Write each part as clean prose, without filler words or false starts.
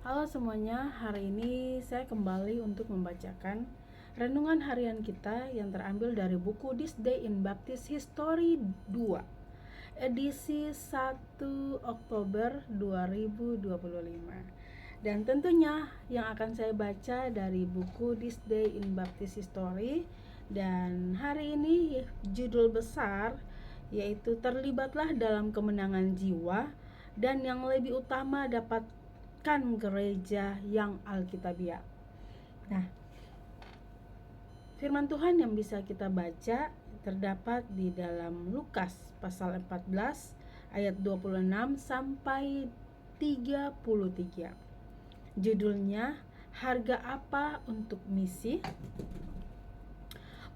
Halo semuanya, hari ini saya kembali untuk membacakan renungan harian kita yang terambil dari buku This Day in Baptist History 2, edisi 1 Oktober 2025. Dan tentunya yang akan saya baca dari buku This Day in Baptist History. Dan hari ini judul besar yaitu terlibatlah dalam kemenangan jiwa dan yang lebih utama dapatkan gereja yang alkitabiah. Nah, firman Tuhan yang bisa kita baca terdapat di dalam Lukas pasal 14 ayat 26 sampai 33. Judulnya, harga apa untuk misi?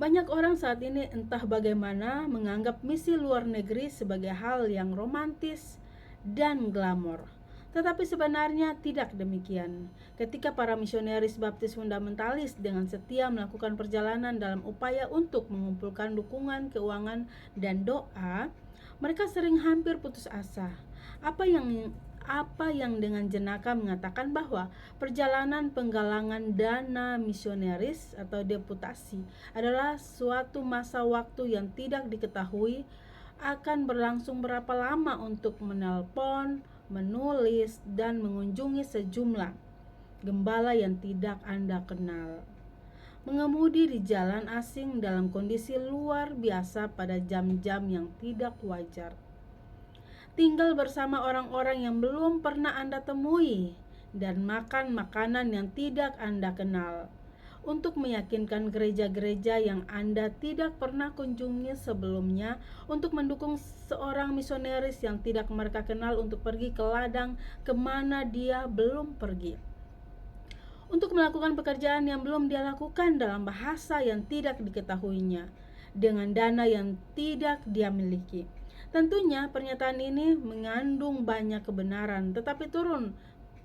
Banyak orang saat ini entah bagaimana menganggap misi luar negeri sebagai hal yang romantis dan glamor. Tetapi sebenarnya tidak demikian. Ketika para misionaris baptis fundamentalis dengan setia melakukan perjalanan dalam upaya untuk mengumpulkan dukungan, keuangan, dan doa, mereka sering hampir putus asa. Apa yang dengan jenaka mengatakan bahwa perjalanan penggalangan dana misionaris atau deputasi adalah suatu masa waktu yang tidak diketahui akan berlangsung berapa lama untuk menelpon, menulis, dan mengunjungi sejumlah gembala yang tidak Anda kenal. Mengemudi di jalan asing dalam kondisi luar biasa pada jam-jam yang tidak wajar. Tinggal bersama orang-orang yang belum pernah Anda temui dan makan makanan yang tidak Anda kenal. Untuk meyakinkan gereja-gereja yang Anda tidak pernah kunjungi sebelumnya untuk mendukung seorang misionaris yang tidak mereka kenal untuk pergi ke ladang kemana dia belum pergi. Untuk melakukan pekerjaan yang belum dia lakukan dalam bahasa yang tidak diketahuinya, dengan dana yang tidak dia miliki. Tentunya pernyataan ini mengandung banyak kebenaran, tetapi turun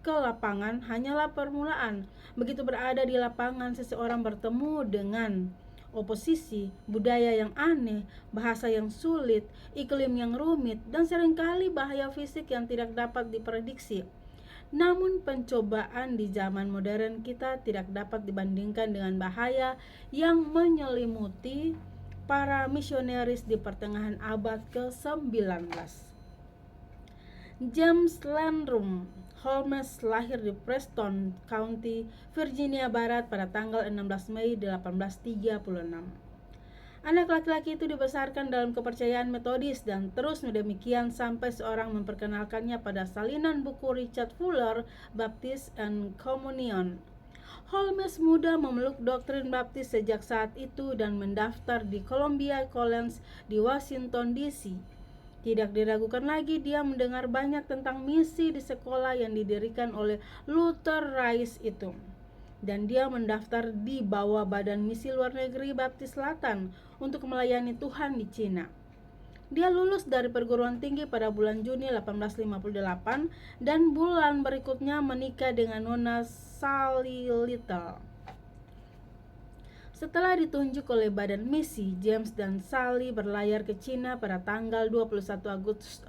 ke lapangan hanyalah permulaan. Begitu berada di lapangan, seseorang bertemu dengan oposisi, budaya yang aneh, bahasa yang sulit, iklim yang rumit, dan seringkali bahaya fisik yang tidak dapat diprediksi. Namun pencobaan di zaman modern kita tidak dapat dibandingkan dengan bahaya yang menyelimuti para misionaris di pertengahan abad ke-19. James Landrum Holmes lahir di Preston County, Virginia Barat pada tanggal 16 Mei 1836. Anak laki-laki itu dibesarkan dalam kepercayaan Metodis dan terus demikian sampai seorang memperkenalkannya pada salinan buku Richard Fuller, Baptist and Communion. Holmes muda memeluk doktrin Baptis sejak saat itu dan mendaftar di Columbia College di Washington DC. Tidak diragukan lagi dia mendengar banyak tentang misi di sekolah yang didirikan oleh Luther Rice itu. Dan dia mendaftar di bawah Badan Misi Luar Negeri Baptis Selatan untuk melayani Tuhan di Cina. Dia lulus dari perguruan tinggi pada bulan Juni 1858 dan bulan berikutnya menikah dengan Nona Sally Little. Setelah ditunjuk oleh Badan Misi, James dan Sally berlayar ke Cina pada tanggal 21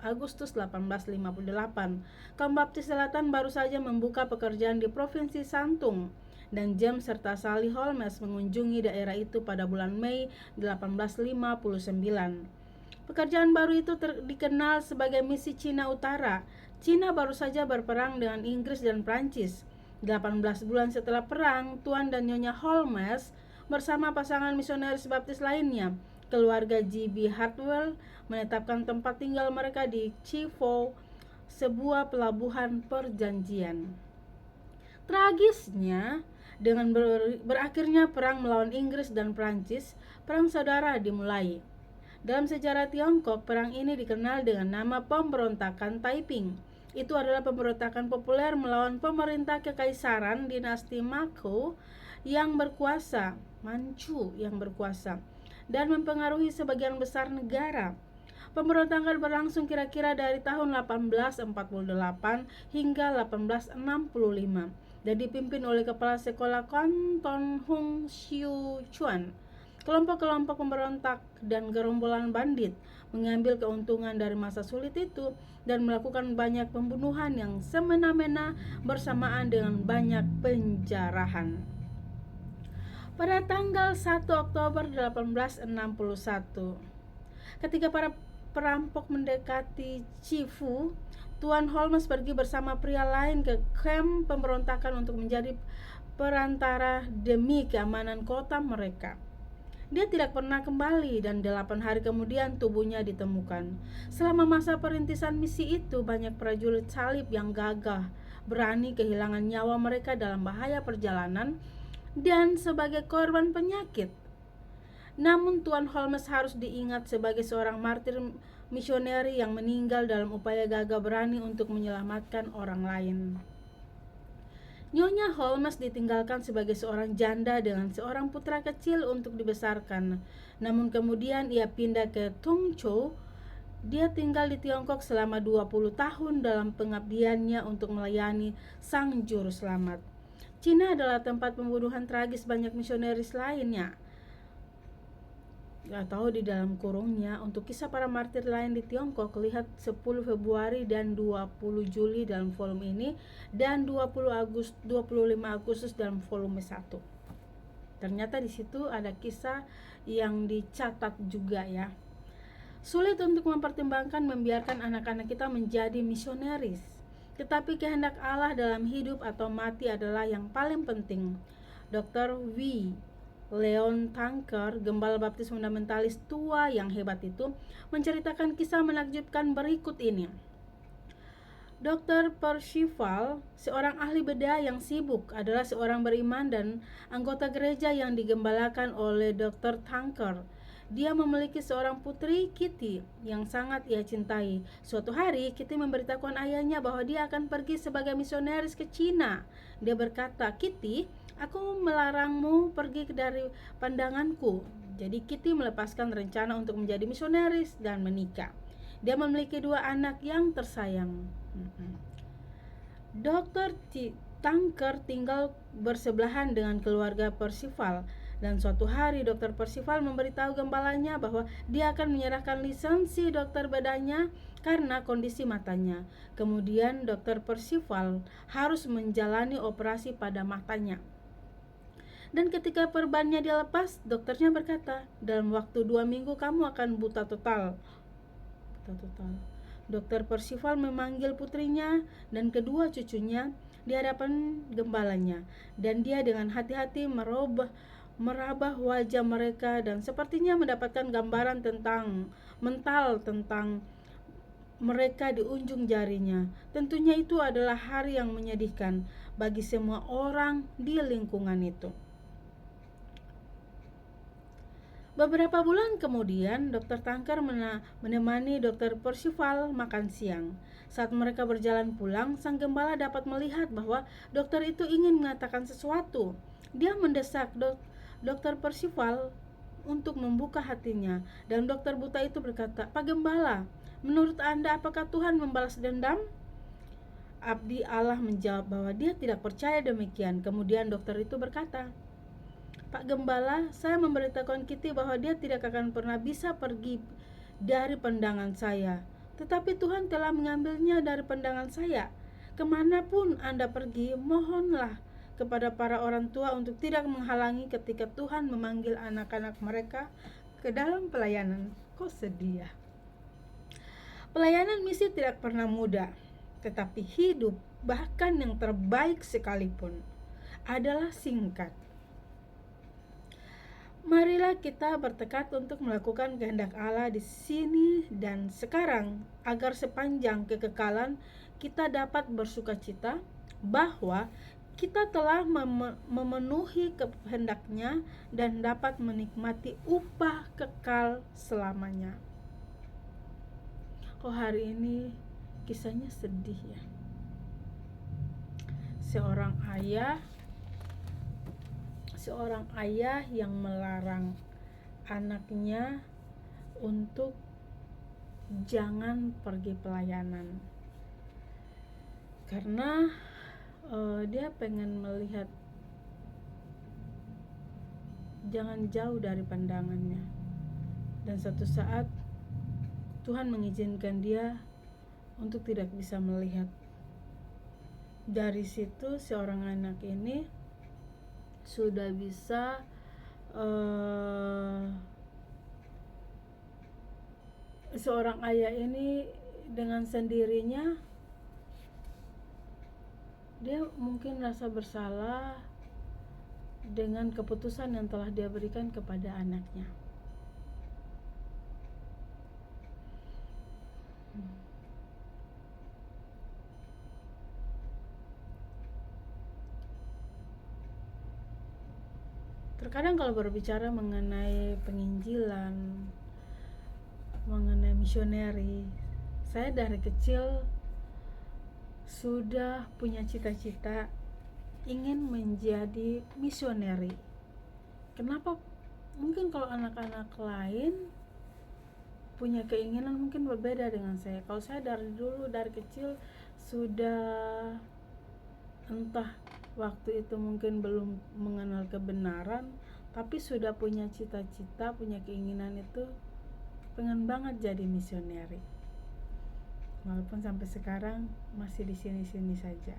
Agustus 1858. Kaum Baptis Selatan baru saja membuka pekerjaan di Provinsi Santung, dan James serta Sally Holmes mengunjungi daerah itu pada bulan Mei 1859. Pekerjaan baru itu dikenal sebagai Misi Cina Utara. Cina baru saja berperang dengan Inggris dan Prancis. 18 bulan setelah perang, Tuan dan Nyonya Holmes bersama pasangan misionaris baptis lainnya, keluarga G.B. Hartwell, menetapkan tempat tinggal mereka di Chivo, sebuah pelabuhan perjanjian. Tragisnya, dengan berakhirnya perang melawan Inggris dan Prancis, perang saudara dimulai. Dalam sejarah Tiongkok, perang ini dikenal dengan nama pemberontakan Taiping. Itu adalah pemberontakan populer melawan pemerintah kekaisaran dinasti Manchu yang berkuasa dan mempengaruhi sebagian besar negara. Pemberontakan berlangsung kira-kira dari tahun 1848 hingga 1865 dan dipimpin oleh kepala sekolah Kanton Hung Siu Chuan. Kelompok-kelompok pemberontak dan gerombolan bandit mengambil keuntungan dari masa sulit itu dan melakukan banyak pembunuhan yang semena-mena bersamaan dengan banyak penjarahan. Pada tanggal 1 Oktober 1861, ketika para perampok mendekati Chifu, Tuan Holmes pergi bersama pria lain ke kamp pemberontakan untuk menjadi perantara demi keamanan kota mereka. Dia tidak pernah kembali dan 8 hari kemudian tubuhnya ditemukan. Selama masa perintisan misi itu, banyak prajurit salib yang gagah berani kehilangan nyawa mereka dalam bahaya perjalanan dan sebagai korban penyakit. Namun Tuan Holmes harus diingat sebagai seorang martir misioneri yang meninggal dalam upaya gagah berani untuk menyelamatkan orang lain. Nyonya Holmes ditinggalkan sebagai seorang janda dengan seorang putra kecil untuk dibesarkan. Namun kemudian ia pindah ke Tongzhou. Dia tinggal di Tiongkok selama 20 tahun dalam pengabdiannya untuk melayani Sang Juru Selamat. Cina adalah tempat pembunuhan tragis banyak misionaris lainnya. Atau di dalam kurungnya. Untuk kisah para martir lain di Tiongkok, lihat 10 Februari dan 20 Juli dalam volume ini dan 25 Agustus dalam volume 1. Ternyata di situ ada kisah yang dicatat juga ya. Sulit untuk mempertimbangkan membiarkan anak-anak kita menjadi misionaris, tetapi kehendak Allah dalam hidup atau mati adalah yang paling penting. Dr. W. Leon Tanker, gembala baptis fundamentalis tua yang hebat itu, menceritakan kisah menakjubkan berikut ini. Dr. Percival, seorang ahli bedah yang sibuk, adalah seorang beriman dan anggota gereja yang digembalakan oleh Dr. Tanker. Dia memiliki seorang putri, Kitty, yang sangat ia cintai. Suatu hari, Kitty memberitahukan ayahnya bahwa dia akan pergi sebagai misionaris ke Cina. Dia berkata, "Kitty, aku melarangmu pergi dari pandanganku." Jadi Kitty melepaskan rencana untuk menjadi misionaris dan menikah. Dia memiliki 2 anak yang tersayang. Dr. Tanker tinggal bersebelahan dengan keluarga Percival. Dan suatu hari Dr. Percival memberitahu gembalanya bahwa dia akan menyerahkan lisensi dokter bedanya karena kondisi matanya. Kemudian Dr. Percival harus menjalani operasi pada matanya. Dan ketika perbannya dilepas, dokternya berkata, "Dalam waktu 2 minggu kamu akan buta total." Dr. Percival memanggil putrinya dan kedua cucunya di hadapan gembalanya, dan dia dengan hati-hati merabah wajah mereka dan sepertinya mendapatkan gambaran mental tentang mereka di ujung jarinya. Tentunya itu adalah hari yang menyedihkan bagi semua orang di lingkungan itu. Beberapa bulan kemudian, Dr. Tanker menemani Dr. Percival makan siang. Saat mereka berjalan pulang, sang gembala dapat melihat bahwa dokter itu ingin mengatakan sesuatu. Dia mendesak Dr. Percival untuk membuka hatinya, dan dokter buta itu berkata, "Pak Gembala, menurut Anda apakah Tuhan membalas dendam?" Abdi Allah menjawab bahwa dia tidak percaya demikian. Kemudian dokter itu berkata, "Pak Gembala, saya memberitahukan Kitty bahwa dia tidak akan pernah bisa pergi dari pandangan saya. Tetapi Tuhan telah mengambilnya dari pandangan saya. Kemanapun Anda pergi, mohonlah kepada para orang tua untuk tidak menghalangi ketika Tuhan memanggil anak-anak mereka ke dalam pelayanan." Kok sedih ya? Pelayanan misi tidak pernah mudah, tetapi hidup, bahkan yang terbaik sekalipun, adalah singkat. Marilah kita bertekad untuk melakukan kehendak Allah di sini dan sekarang, agar sepanjang kekekalan kita dapat bersukacita bahwa kita telah memenuhi kehendaknya dan dapat menikmati upah kekal selamanya. Kok hari ini kisahnya sedih ya? Seorang ayah yang melarang anaknya untuk jangan pergi pelayanan karena dia pengen melihat jangan jauh dari pandangannya. Dan satu saat Tuhan mengizinkan dia untuk tidak bisa melihat. Dari situ seorang anak ini sudah bisa seorang ayah ini dengan sendirinya dia mungkin rasa bersalah dengan keputusan yang telah dia berikan kepada anaknya. Terkadang kalau berbicara mengenai penginjilan, mengenai misioneri, saya dari kecil sudah punya cita-cita ingin menjadi misioneri. Kenapa? Mungkin kalau anak-anak lain punya keinginan mungkin berbeda dengan saya. Kalau saya dari dulu, dari kecil sudah, entah waktu itu mungkin belum mengenal kebenaran, tapi sudah punya cita-cita, punya keinginan itu pengen banget jadi misioneri. Walaupun sampai sekarang masih di sini-sini saja.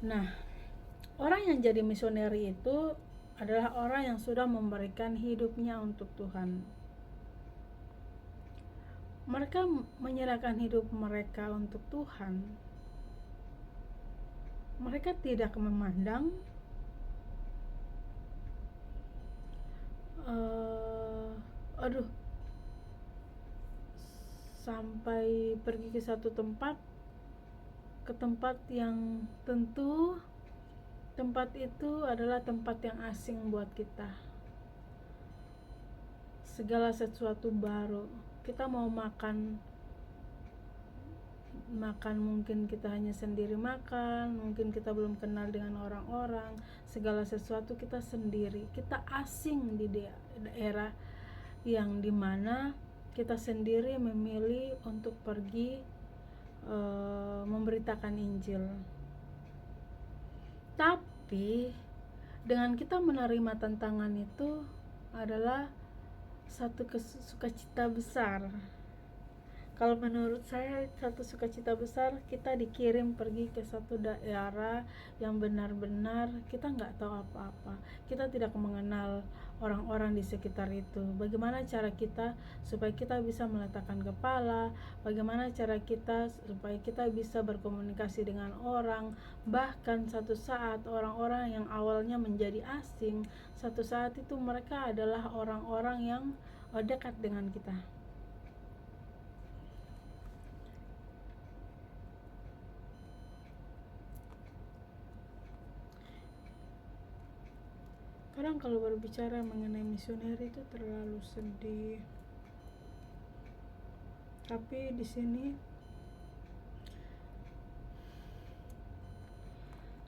Nah, orang yang jadi misioneri itu adalah orang yang sudah memberikan hidupnya untuk Tuhan. Mereka menyerahkan hidup mereka untuk Tuhan. Mereka tidak memandang sampai pergi ke satu tempat, ke tempat yang tentu tempat itu adalah tempat yang asing buat kita. Segala sesuatu baru. Kita mau makan mungkin kita hanya sendiri makan, mungkin kita belum kenal dengan orang-orang, segala sesuatu kita sendiri, kita asing di daerah yang dimana kita sendiri memilih untuk pergi memberitakan Injil. Tapi dengan kita menerima tantangan itu adalah satu sukacita besar. Kalau menurut saya satu sukacita besar, kita dikirim pergi ke satu daerah yang benar-benar kita nggak tahu apa-apa, kita tidak mengenal orang-orang di sekitar itu. Bagaimana cara kita supaya kita bisa meletakkan kepala, bagaimana cara kita supaya kita bisa berkomunikasi dengan orang. Bahkan satu saat orang-orang yang awalnya menjadi asing, satu saat itu mereka adalah orang-orang yang dekat dengan kita. Kadang kalau berbicara mengenai misioneri itu terlalu sedih. Tapi di sini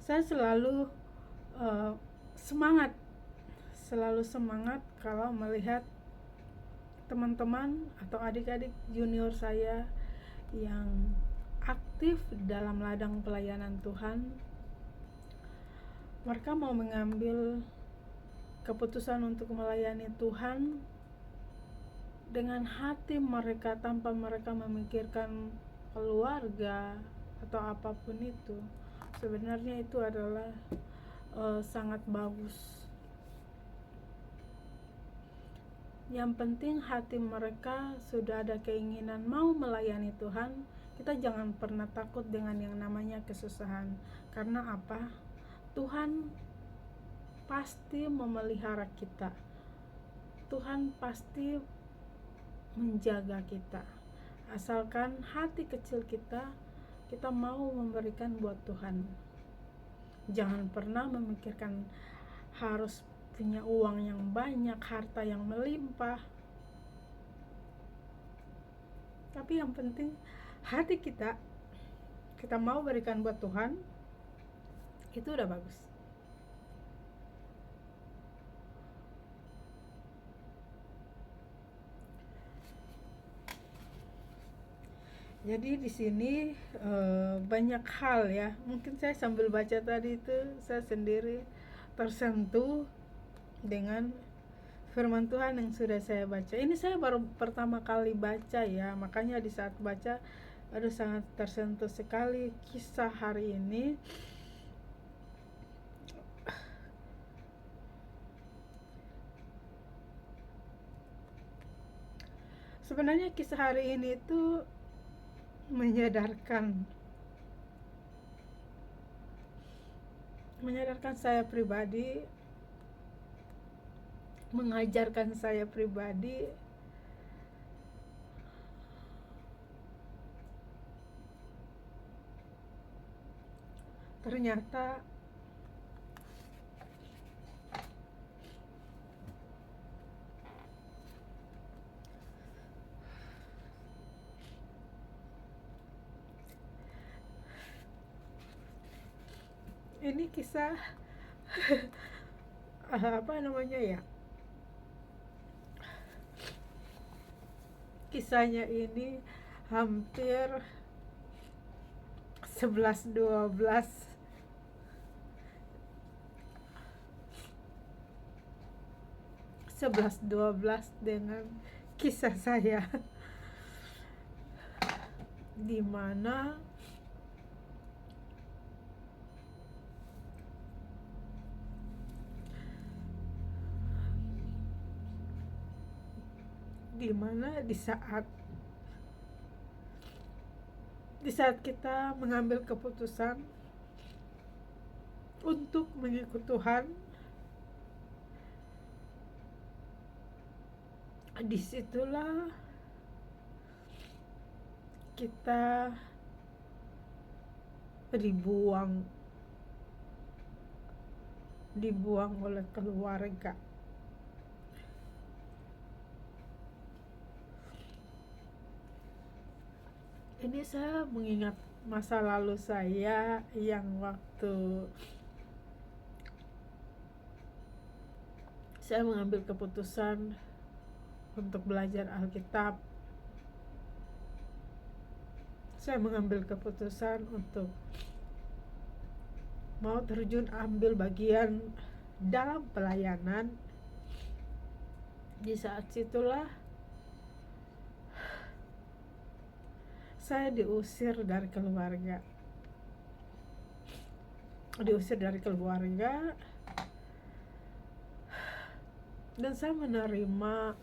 saya selalu semangat kalau melihat teman-teman atau adik-adik junior saya yang aktif dalam ladang pelayanan Tuhan. Mereka mau mengambil keputusan untuk melayani Tuhan dengan hati mereka tanpa mereka memikirkan keluarga atau apapun itu. Sebenarnya itu adalah sangat bagus. Yang penting hati mereka sudah ada keinginan mau melayani Tuhan. Kita jangan pernah takut dengan yang namanya kesusahan. Karena apa? Tuhan pasti memelihara kita. Tuhan pasti menjaga kita. Asalkan hati kecil kita mau memberikan buat Tuhan. Jangan pernah memikirkan harus punya uang yang banyak, harta yang melimpah. Tapi yang penting hati kita mau berikan buat Tuhan, itu udah bagus. Jadi di sini banyak hal ya. Mungkin saya sambil baca tadi itu saya sendiri tersentuh dengan firman Tuhan yang sudah saya baca. Ini saya baru pertama kali baca ya, makanya di saat baca aduh sangat tersentuh sekali kisah hari ini. Sebenarnya kisah hari ini itu menyadarkan saya pribadi, mengajarkan saya pribadi ternyata ini kisah apa namanya ya, kisahnya ini hampir 11-12 dengan kisah saya di mana di saat kita mengambil keputusan untuk mengikut Tuhan, disitulah kita dibuang oleh keluarga. Ini saya mengingat masa lalu saya yang waktu saya mengambil keputusan untuk belajar Alkitab. Saya mengambil keputusan untuk mau terjun ambil bagian dalam pelayanan. Di saat situlah saya diusir dari keluarga, dan saya menerima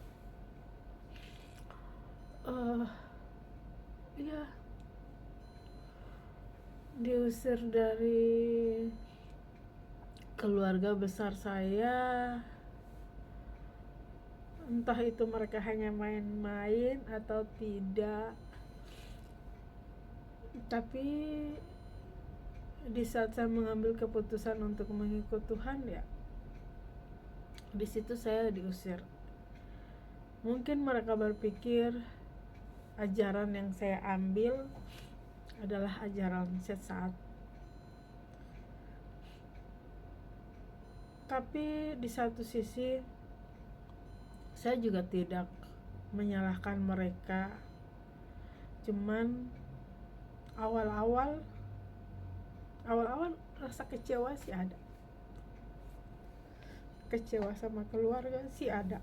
ya diusir dari keluarga besar saya. Entah itu mereka hanya main-main atau tidak, tapi di saat saya mengambil keputusan untuk mengikut Tuhan, ya di situ saya diusir. Mungkin mereka berpikir ajaran yang saya ambil adalah ajaran sesat, tapi di satu sisi saya juga tidak menyalahkan mereka. Cuman awal-awal rasa kecewa sih ada, kecewa sama keluarga sih ada.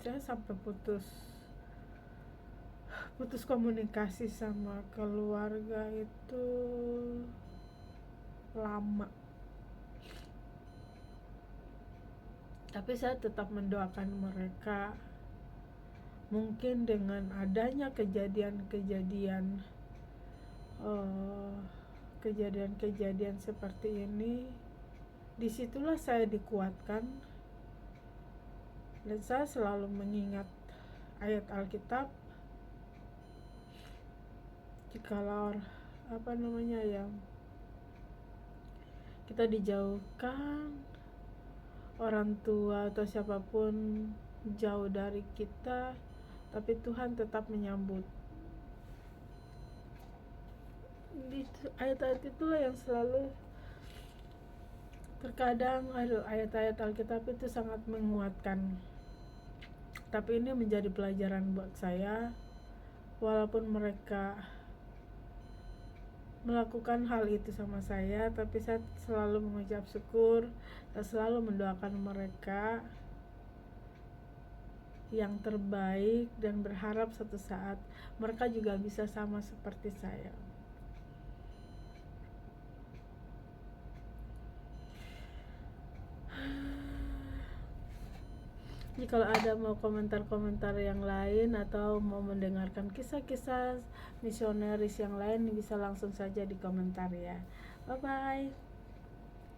Saya sampai putus komunikasi sama keluarga itu lama. Tapi saya tetap mendoakan mereka. Mungkin dengan adanya kejadian seperti ini, disitulah saya dikuatkan, dan saya selalu mengingat ayat Alkitab, jikalau kita dijauhkan orang tua atau siapapun jauh dari kita, tapi Tuhan tetap menyambut. Ayat-ayat itulah yang selalu Terkadang ayat-ayat Alkitab itu sangat menguatkan, tapi ini menjadi pelajaran buat saya. Walaupun mereka melakukan hal itu sama saya, tapi saya selalu mengucap syukur, saya selalu mendoakan mereka yang terbaik, dan berharap suatu saat mereka juga bisa sama seperti saya. Jadi kalau ada mau komentar-komentar yang lain atau mau mendengarkan kisah-kisah misionaris yang lain, bisa langsung saja di komentar ya. Bye bye.